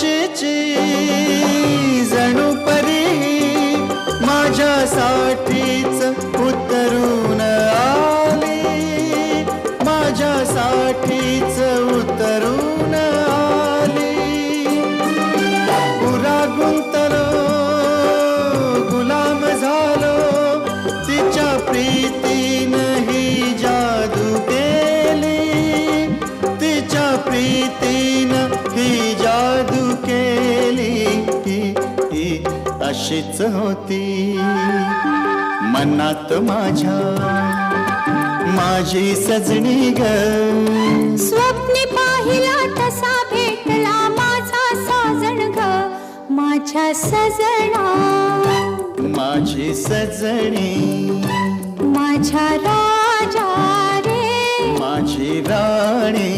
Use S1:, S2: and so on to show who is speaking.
S1: अशीची जणू परी माझ्यासाठीच उतरून आली, माझ्यासाठीच उतरून आली. पुरा गुंतलो गुलाम झालो तिच्या प्रीतीनं ही जादू केली, तिच्या प्रीतीनं ही जादू केली. ही अशीच होती मनात माझ्या माझी सजनी ग.
S2: स्वप्ने पाहिला तसा भेटला माझा साजण ग, माझ्या सजना,
S1: माझी सजनी,
S2: माझ्या राजा रे,
S1: माझी राणी.